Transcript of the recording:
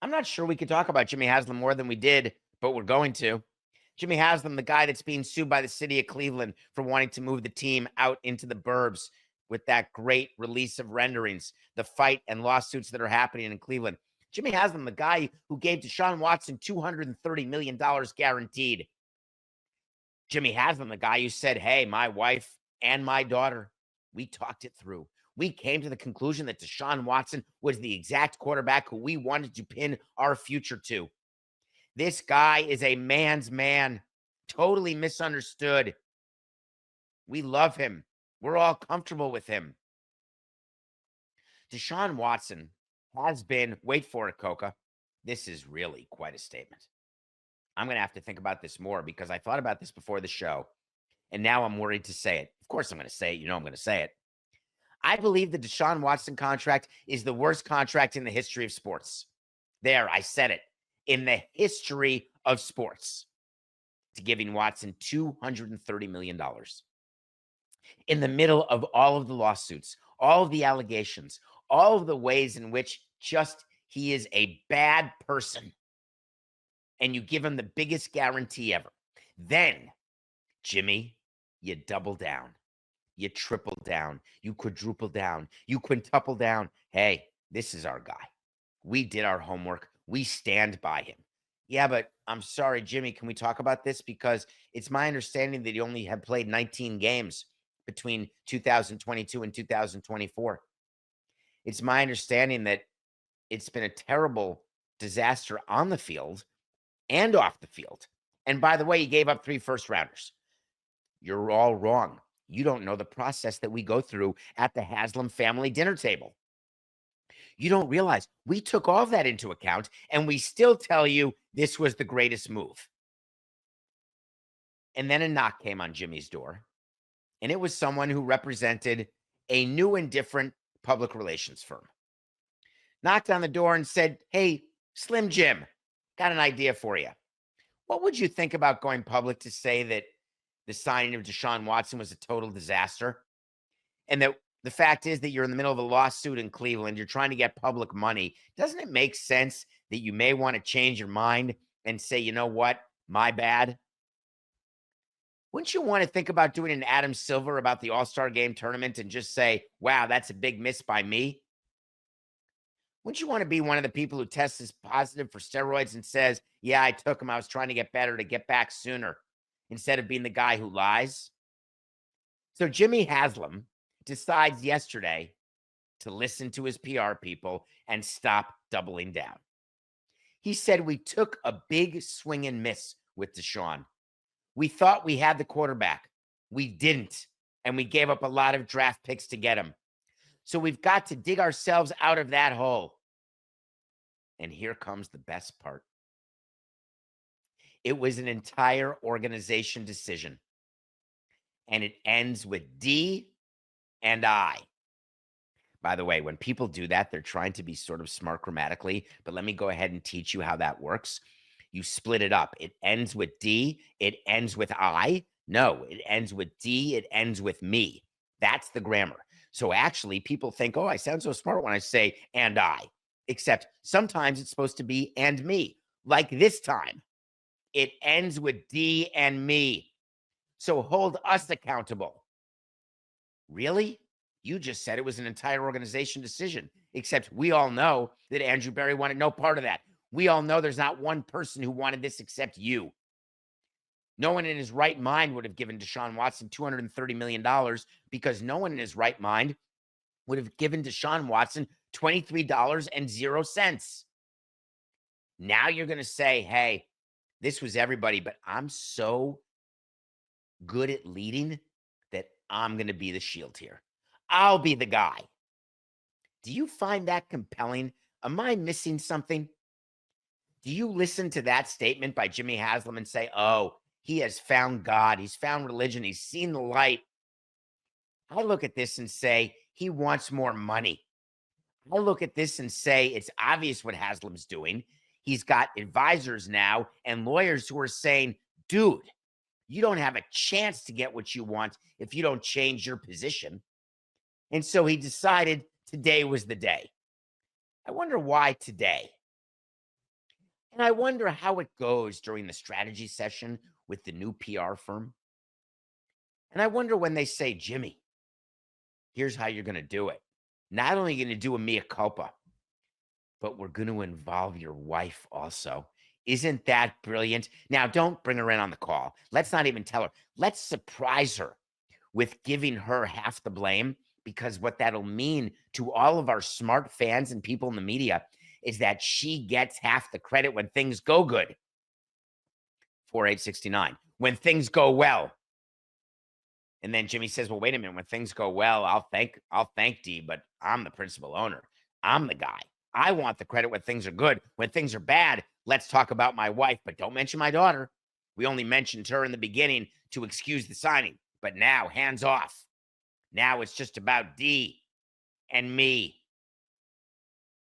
I'm not sure we could talk about Jimmy Haslam more than we did, but we're going to. Jimmy Haslam, the guy that's being sued by the city of Cleveland for wanting to move the team out into the burbs with that great release of renderings, the fight and lawsuits that are happening in Cleveland. Jimmy Haslam, the guy who gave Deshaun Watson $230 million guaranteed. Jimmy Haslam, the guy who said, hey, my wife and my daughter, we talked it through. We came to the conclusion that Deshaun Watson was the exact quarterback who we wanted to pin our future to. This guy is a man's man, totally misunderstood. We love him. We're all comfortable with him. Deshaun Watson has been, wait for it, Coca. This is really quite a statement. I'm going to have to think about this more because I thought about this before the show, and now I'm worried to say it. Of course I'm going to say it. You know I'm going to say it. I believe the Deshaun Watson contract is the worst contract in the history of sports. There, I said it. In the history of sports. To giving Watson $230 million. In the middle of all of the lawsuits, all of the allegations, all of the ways in which just he is a bad person. And you give him the biggest guarantee ever. Then, Jimmy, you double down. You triple down. You quadruple down. You quintuple down. Hey, this is our guy. We did our homework. We stand by him. Yeah, but I'm sorry, Jimmy, can we talk about this? Because it's my understanding that he only had played 19 games between 2022 and 2024. It's my understanding that it's been a terrible disaster on the field and off the field. And by the way, he gave up 3 first-rounders. You're all wrong. You don't know the process that we go through at the Haslam family dinner table. You don't realize we took all of that into account, and we still tell you this was the greatest move. And then a knock came on Jimmy's door, and it was someone who represented a new and different public relations firm. Knocked on the door and said, hey, Slim Jim, got an idea for you. What would you think about going public to say that the signing of Deshaun Watson was a total disaster? And that the fact is that you're in the middle of a lawsuit in Cleveland. You're trying to get public money. Doesn't it make sense that you may want to change your mind and say, you know what? My bad. Wouldn't you want to think about doing an Adam Silver about the All-Star Game tournament and just say, wow, that's a big miss by me? Wouldn't you want to be one of the people who tests positive for steroids and says, yeah, I took them. I was trying to get better to get back sooner, instead of being the guy who lies? So Jimmy Haslam decides yesterday to listen to his PR people and stop doubling down. He said, we took a big swing and miss with Deshaun. We thought we had the quarterback. We didn't. And we gave up a lot of draft picks to get him. So we've got to dig ourselves out of that hole. And here comes the best part. It was an entire organization decision. And it ends with D and I. By the way, when people do that, they're trying to be sort of smart grammatically, but let me go ahead and teach you how that works. You split it up. It ends with D. It ends with I. No, it ends with D. It ends with me. That's the grammar. So actually, people think, oh, I sound so smart when I say and I, except sometimes it's supposed to be and me, like this time. It ends with D and me. So hold us accountable. Really? You just said it was an entire organization decision, except we all know that Andrew Berry wanted no part of that. We all know there's not one person who wanted this except you. No one in his right mind would have given Deshaun Watson $230 million because no one in his right mind would have given Deshaun Watson $23.00. Now you're going to say, hey, this was everybody, but I'm so good at leading that I'm going to be the shield here. I'll be the guy. Do you find that compelling? Am I missing something? Do you listen to that statement by Jimmy Haslam and say, oh, he has found God. He's found religion. He's seen the light. I look at this and say, he wants more money. I look at this and say, it's obvious what Haslam's doing. He's got advisors now and lawyers who are saying, dude, you don't have a chance to get what you want if you don't change your position. And so he decided today was the day. I wonder why today. And I wonder how it goes during the strategy session with the new PR firm. And I wonder when they say, Jimmy, here's how you're going to do it. Not only are you going to do a mea culpa, but we're going to involve your wife also. Isn't that brilliant? Now, don't bring her in on the call. Let's not even tell her. Let's surprise her with giving her half the blame, because what that'll mean to all of our smart fans and people in the media is that she gets half the credit when things go good. 4869. When things go well. And then Jimmy says, well, wait a minute. When things go well, I'll thank D, but I'm the principal owner. I'm the guy. I want the credit when things are good. When things are bad, let's talk about my wife, but don't mention my daughter. We only mentioned her in the beginning to excuse the signing, but now hands off. Now it's just about D and me.